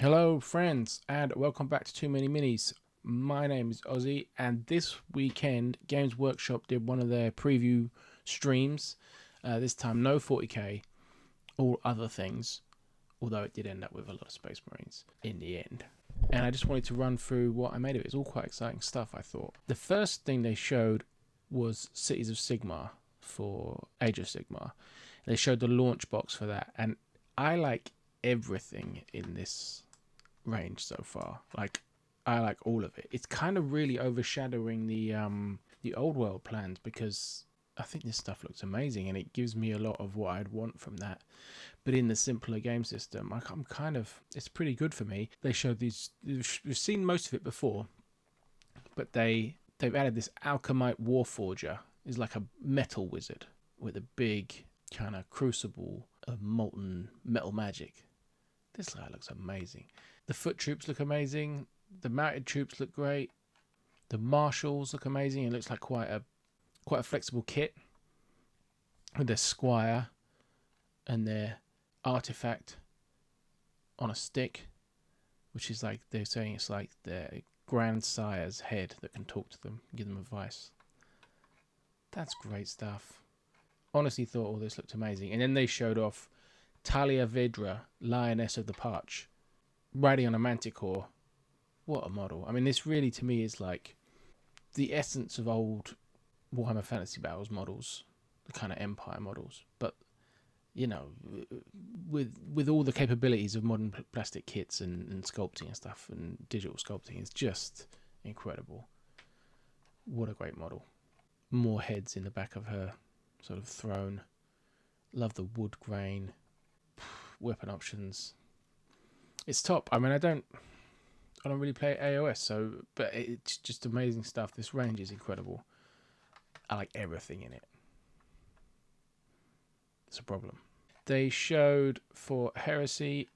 Hello friends and welcome back to Too Many Minis. My name is Ossie and this weekend Games Workshop did one of their preview streams. This time no 40k, all other things, although it did end up with a lot of Space Marines in the end. And I just wanted to run through what I made of it. It's all quite exciting stuff, I thought. The first thing they showed was Cities of Sigmar for Age of Sigmar. They showed the launch box for that, and I like everything in this range so far. I like all of it. It's kind of really overshadowing the old world plans, because I think this stuff looks amazing and it gives me a lot of what I'd want from that, but in the simpler game system. I'm kind of, it's pretty good for me. They showed these, we've seen most of it before, but they've added this Alchemite Warforger. Is like a metal wizard with a big kind of crucible of molten metal magic. This guy looks amazing. The foot troops look amazing. The mounted troops look great. The marshals look amazing. It looks like quite a flexible kit with their squire and their artifact on a stick, which is like they're saying it's like their grandsire's head that can talk to them, give them advice. That's great stuff. Honestly thought all this looked amazing. And then they showed off Talia Vidra, Lioness of the Parch, riding on a manticore. What a model. I mean, this really to me is like the essence of old Warhammer Fantasy Battles models, the kind of Empire models, but you know, with all the capabilities of modern plastic kits and sculpting and stuff and digital sculpting. It's just incredible. What a great model. More heads in the back of her sort of throne. Love the wood grain. Weapon options. It's top. I mean, I don't really play AOS, so but it's just amazing stuff. This range is incredible. I like everything in it. It's a problem. They showed for Heresy,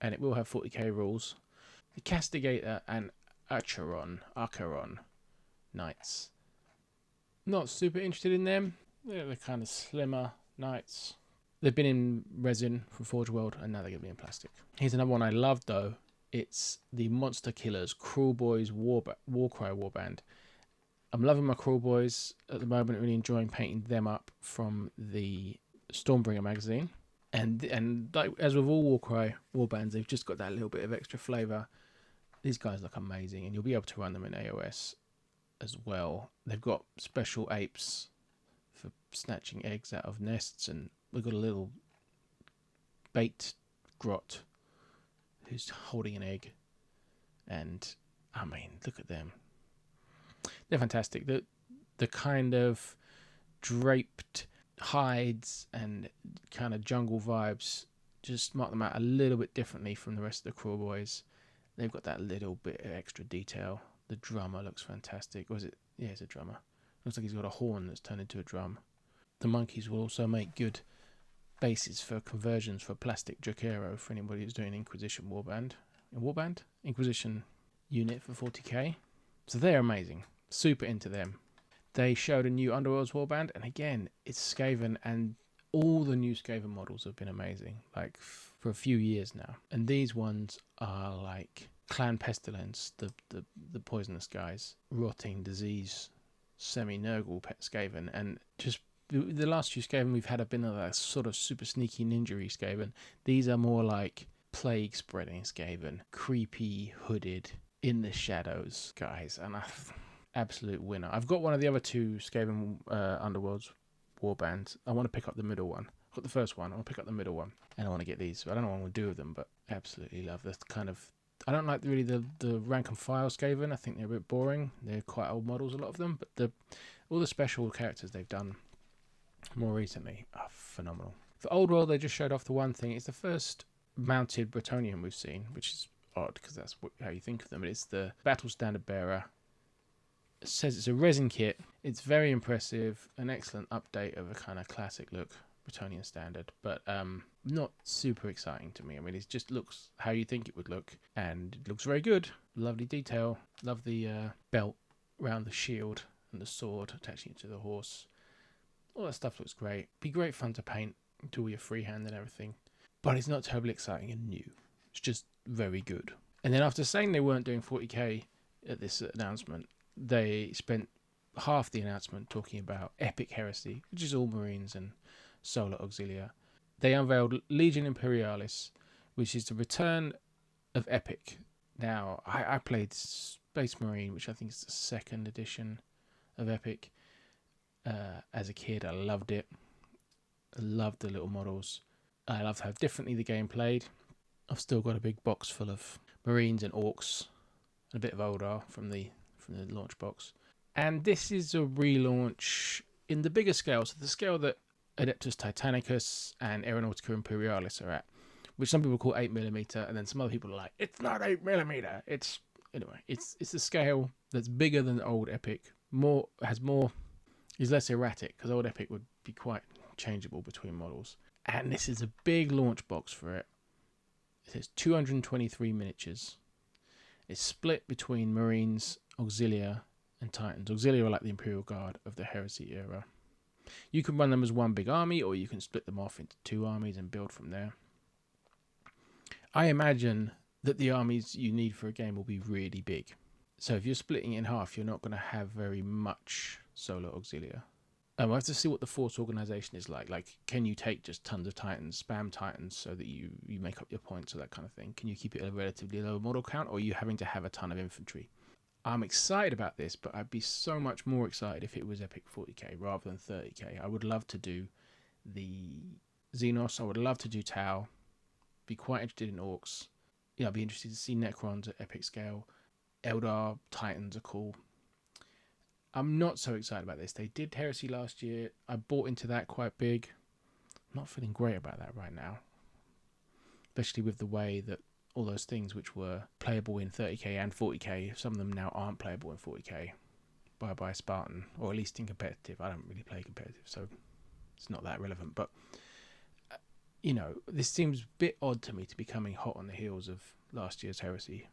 and it will have 40k rules, the Castigator and Acheron Knights. Not super interested in them. They're the kind of slimmer knights. They've been in resin from Forge World, and now they're going to be in plastic. Here's another one I love, though. It's the Monster Killers Cruel Boys Warcry Warband. I'm loving my Cruel Boys at the moment. Really enjoying painting them up from the Stormbringer magazine. And like, as with all Warcry Warbands, they've just got that little bit of extra flavour. These guys look amazing, and you'll be able to run them in AOS as well. They've got special apes for snatching eggs out of nests, and we've got a little bait grot who's holding an egg. And I mean, look at them. They're fantastic. The kind of draped hides and kind of jungle vibes just mark them out a little bit differently from the rest of the Cruel Boys. They've got that little bit of extra detail. The drummer looks fantastic. Was it? Yeah, it's a drummer. Looks like he's got a horn that's turned into a drum. The monkeys will also make good bases for conversions for plastic Jokero for anybody who's doing Inquisition Inquisition unit for 40k. So they're amazing. Super into them. They showed a new Underworlds warband, and again, it's Skaven, and all the new Skaven models have been amazing, like for a few years now. And these ones are like Clan Pestilence, the poisonous guys, rotting disease, semi-Nurgle pet Skaven, and just the last few Skaven we've had have been a sort of super sneaky ninja-y Skaven. These are more like plague spreading Skaven, creepy, hooded, in the shadows guys, and absolute winner. I've got one of the other two Skaven Underworlds warbands. I want to pick up the middle one. I've got the first one, I want to pick up the middle one, and I want to get these. I don't know what I'm going to do with them, but absolutely love this kind of. I don't like really the rank and file Skaven. I think they're a bit boring. They're quite old models, a lot of them, but all the special characters they've done more recently are phenomenal. For Old World, they just showed off the one thing. It's the first mounted Bretonnian we've seen, which is odd because that's how you think of them. But it's the Battle Standard Bearer. It says it's a resin kit. It's very impressive. An excellent update of a kind of classic look Bretonnian standard, but not super exciting to me. I mean, it just looks how you think it would look, and it looks very good. Lovely detail. Love the belt around the shield and the sword attaching it to the horse. All that stuff looks great. Be great fun to paint, do all your freehand and everything, but it's not terribly exciting and new. It's just very good. And then after saying they weren't doing 40k at this announcement, they spent half the announcement talking about Epic Heresy, which is all Marines and Solar Auxilia. They unveiled Legion Imperialis, which is the return of Epic. Now, I played Space Marine, which I think is the second edition of Epic. As a kid, I loved it. I loved the little models. I loved how differently the game played. I've still got a big box full of Marines and Orcs, and a bit of Oldar from the launch box. And this is a relaunch in the bigger scale, so the scale that Adeptus Titanicus and Aeronautica Imperialis are at, which some people call 8mm, and then some other people are like, it's not 8mm. It's a scale that's bigger than old Epic. Is less erratic, because old Epic would be quite changeable between models. And this is a big launch box for it. It has 223 miniatures. It's split between Marines, Auxilia, and Titans. Auxilia are like the Imperial Guard of the Heresy era. You can run them as one big army, or you can split them off into two armies and build from there. I imagine that the armies you need for a game will be really big. So if you're splitting it in half, you're not going to have very much Solar Auxilia. We'll have to see what the force organization is like. Like, can you take just tons of Titans, spam Titans, so that you make up your points or that kind of thing? Can you keep it at a relatively low model count, or are you having to have a ton of infantry? I'm excited about this, but I'd be so much more excited if it was Epic 40k rather than 30k. I would love to do the Xenos. I would love to do Tau. Be quite interested in Orcs. I'd be interested to see Necrons at Epic scale. Eldar Titans are cool. I'm not so excited about this. They did Heresy last year. I bought into that quite big. I'm not feeling great about that right now. Especially with the way that all those things which were playable in 30k and 40k, some of them now aren't playable in 40k. Bye Spartan, or at least in competitive. I don't really play competitive, so it's not that relevant. But, this seems a bit odd to me to be coming hot on the heels of last year's Heresy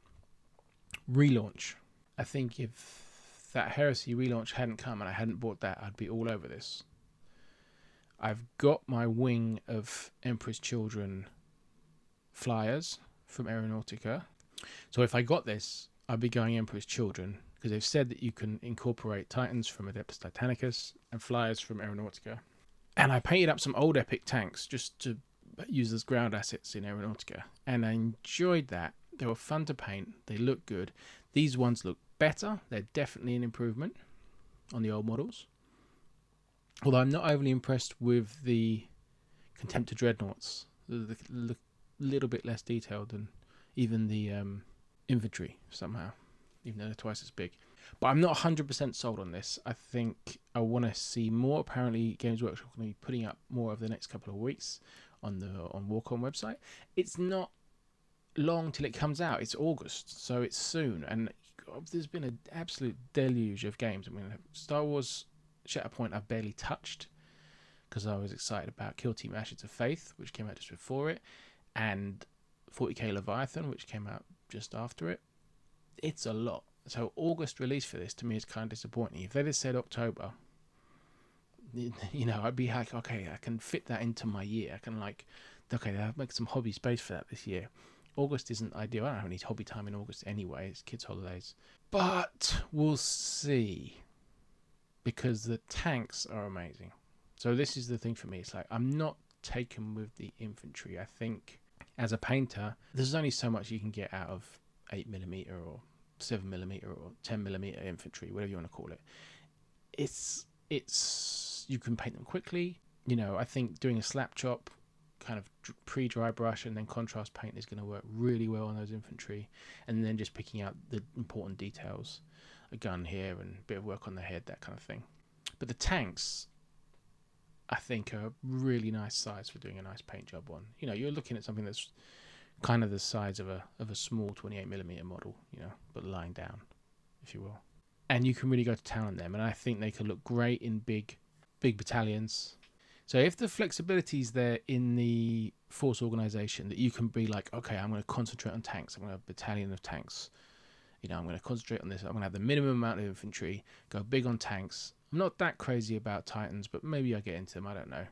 relaunch. I think if that Heresy relaunch hadn't come and I hadn't bought that, I'd be all over this. I've got my wing of Emperor's Children flyers from Aeronautica. So if I got this, I'd be going Emperor's Children, because they've said that you can incorporate Titans from Adeptus Titanicus and flyers from Aeronautica. And I painted up some old Epic tanks just to use as ground assets in Aeronautica. And I enjoyed that. They were fun to paint. They look good. These ones look better. They're definitely an improvement on the old models. Although I'm not overly impressed with the Contemptor Dreadnoughts. They look a little bit less detailed than even the infantry somehow, even though they're twice as big. But I'm not 100% sold on this. I think I want to see more. Apparently Games Workshop are going to be putting up more over the next couple of weeks on Warcom website. It's not long till it comes out. It's August, so it's soon, and there's been an absolute deluge of games. I mean, Star Wars Shatterpoint I've barely touched because I was excited about Kill Team Ashes of Faith, which came out just before it, and 40k Leviathan, which came out just after it. It's a lot. So August release for this to me is kind of disappointing. If they'd have said October, I'd be like, okay, I can fit that into my year. I can I'll make some hobby space for that this year. August isn't ideal. I don't have any hobby time in August anyway. It's kids' holidays. But we'll see. Because the tanks are amazing. So this is the thing for me. It's like, I'm not taken with the infantry. I think as a painter, there's only so much you can get out of 8mm or 7mm or 10mm infantry, whatever you want to call it. It's you can paint them quickly. I think doing a slap chop, kind of pre-dry brush and then contrast paint is going to work really well on those infantry, and then just picking out the important details, a gun here and a bit of work on the head, that kind of thing. But the tanks, I think, are a really nice size for doing a nice paint job on. You're looking at something that's kind of the size of a small 28mm model, but lying down, if you will. And you can really go to town on them, and I think they could look great in big battalions. So if the flexibility is there in the force organization, that you can be like, okay, I'm going to concentrate on tanks. I'm going to have a battalion of tanks. I'm going to concentrate on this. I'm going to have the minimum amount of infantry, go big on tanks. I'm not that crazy about Titans, but maybe I get into them. I don't know.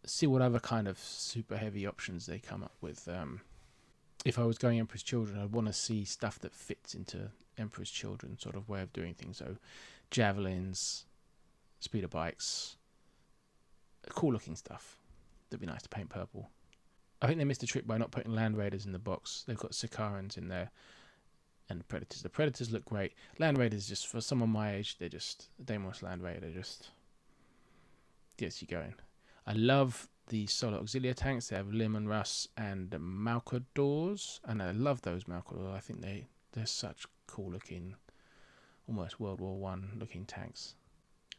See what other kind of super heavy options they come up with. if I was going Emperor's Children, I'd want to see stuff that fits into Emperor's Children sort of way of doing things. So javelins, speeder bikes, cool looking stuff. That'd be nice to paint purple. I think they missed a trick by not putting Land Raiders in the box. They've got Sicarans in there and Predators. The Predators look great. Land Raiders, just for someone my age, they're just Deimos Land Raider, just gets you going. I love the Solar Auxilia tanks. They have Lim and Russ and Malcadors, and I love those Malcadors. I think they're such cool looking, almost World War One looking tanks.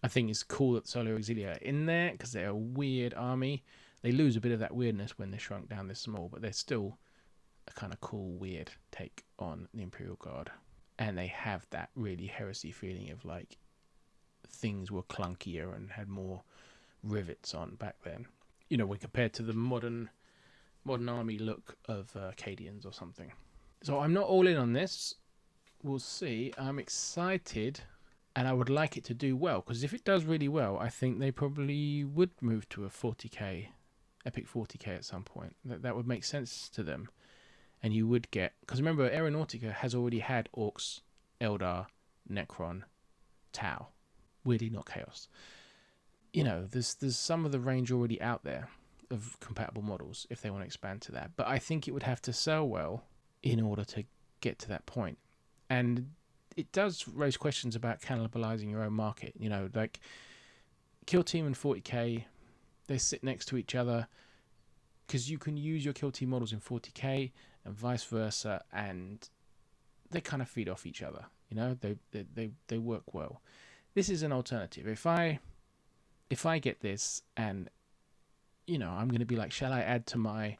I think it's cool that Solar Auxilia are in there because they're a weird army. They lose a bit of that weirdness when they're shrunk down this small, but they're still a kind of cool, weird take on the Imperial Guard. And they have that really heresy feeling of like things were clunkier and had more rivets on back then. You know, when compared to the modern army look of Acadians or something. So I'm not all in on this. We'll see. I'm excited, and I would like it to do well, because if it does really well, I think they probably would move to a 40k, epic 40k at some point. That would make sense to them. And you would get, because remember, Aeronautica has already had Orcs, Eldar, Necron, Tau. Weirdly not Chaos. You know, there's some of the range already out there of compatible models if they want to expand to that. But I think it would have to sell well in order to get to that point. And it does raise questions about cannibalizing your own market. You know, like Kill Team and 40k, they sit next to each other because you can use your Kill Team models in 40k and vice versa, and they kind of feed off each other. You know, they work well. This is an alternative. If I get this and, you know, I'm going to be like, shall I add to my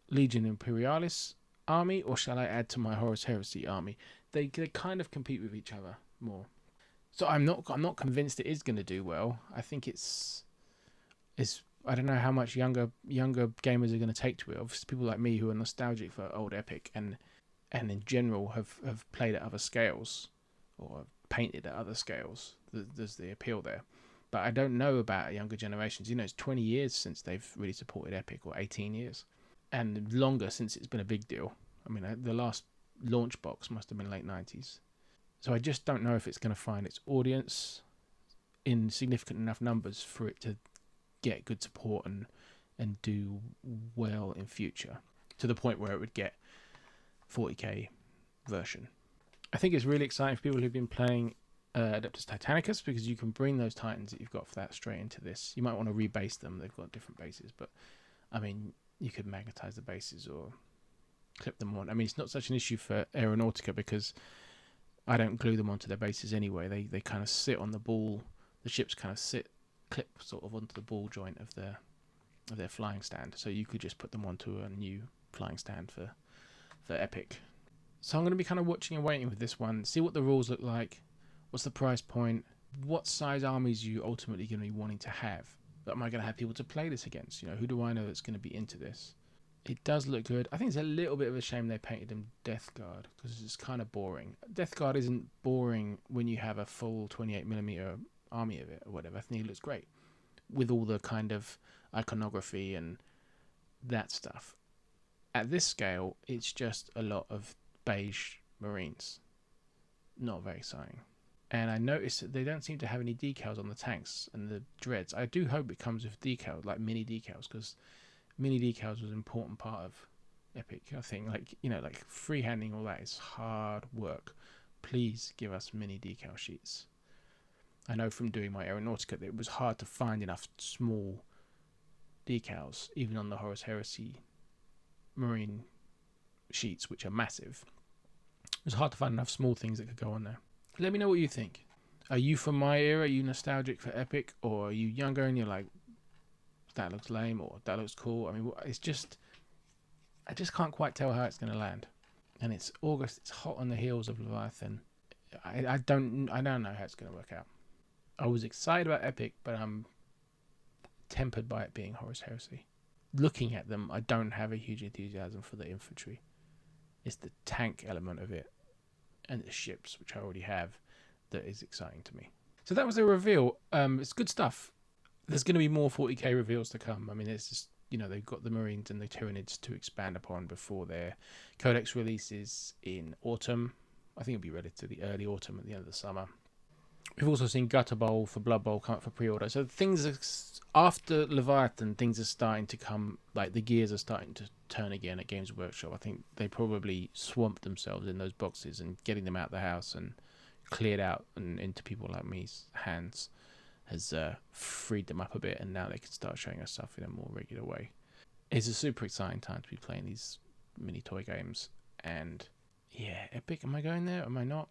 Legion Imperialis army or shall I add to my Horus Heresy army? They kind of compete with each other more. So I'm not convinced it is going to do well. I think it's I don't know how much younger gamers are going to take to it. Obviously, people like me who are nostalgic for old Epic and in general have played at other scales or painted at other scales. There's the appeal there. But I don't know about younger generations. You know, it's 20 years since they've really supported Epic, or 18 years. And longer since it's been a big deal. I mean, the last launch box must have been late 90s. So I just don't know if it's going to find its audience in significant enough numbers for it to get good support and do well in future, to the point where it would get 40k version. I think it's really exciting for people who've been playing Adeptus Titanicus, because you can bring those Titans that you've got for that straight into this. You might want to rebase them. They've got different bases, but I mean, you could magnetize the bases or clip them on. I mean, it's not such an issue for Aeronautica because I don't glue them onto their bases anyway. They kind of sit on the ball. The ships kind of clip sort of onto the ball joint of their flying stand. So you could just put them onto a new flying stand for Epic. So I'm going to be kind of watching and waiting with this one. See what the rules look like. What's the price point? What size armies are you ultimately going to be wanting to have? Am I going to have people to play this against? You know, who do I know that's going to be into this? It does look good. I think it's a little bit of a shame they painted him Death Guard, because it's kind of boring. Death Guard isn't boring when you have a full 28mm army of it or whatever. I think it looks great with all the kind of iconography and that stuff. At this scale, it's just a lot of beige Marines. Not very exciting. And I noticed that they don't seem to have any decals on the tanks and the dreads. I do hope it comes with decals, like mini decals, because mini decals was an important part of Epic. I think, like, you know, like freehanding all that is hard work. Please give us mini decal sheets. I know from doing my Aeronautica that it was hard to find enough small decals, even on the Horus Heresy Marine sheets, which are massive. It was hard to find enough small things that could go on there. Let me know what you think. Are you from my era? Are you nostalgic for Epic? Or are you younger and you're like, that looks lame or that looks cool? I mean, it's just, I just can't quite tell how it's going to land. And it's August. It's hot on the heels of Leviathan. I don't know how it's going to work out. I was excited about Epic, but I'm tempered by it being Horus Heresy. Looking at them, I don't have a huge enthusiasm for the infantry. It's the tank element of it and the ships, which I already have, that is exciting to me. So that was a reveal. It's good stuff. There's going to be more 40k reveals to come. I mean, it's just they've got the Marines and the Tyranids to expand upon before their Codex releases in autumn. I think it'll be relatively early autumn at the end of the summer. We've also seen Gutter Bowl for Blood Bowl come up for pre-order. So things are, after Leviathan, things are starting to come, like the gears are starting to turn again at Games Workshop. I think they probably swamped themselves in those boxes, and getting them out of the house and cleared out and into people like me's hands has freed them up a bit, and now they can start showing us stuff in a more regular way. It's a super exciting time to be playing these mini toy games, and yeah, Epic, am I going there? Am I not?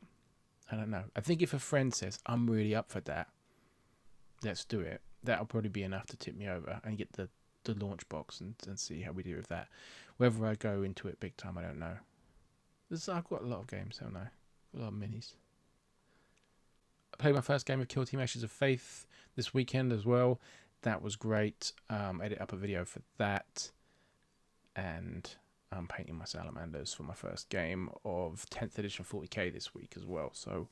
I don't know. I think if a friend says, I'm really up for that, let's do it, that'll probably be enough to tip me over and get the launch box and see how we do with that. Whether I go into it big time, I don't know. I've got a lot of games, haven't I? A lot of minis. I played my first game of Kill Team Ashes of Faith this weekend as well. That was great. Edit up a video for that. And I'm painting my salamanders for my first game of 10th edition 40k this week as well. So,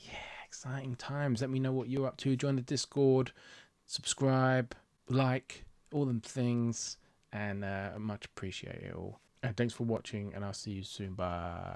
yeah, exciting times. Let me know what you're up to. Join the Discord, subscribe, like, all them things, and I much appreciate it all. And thanks for watching, and I'll see you soon. Bye.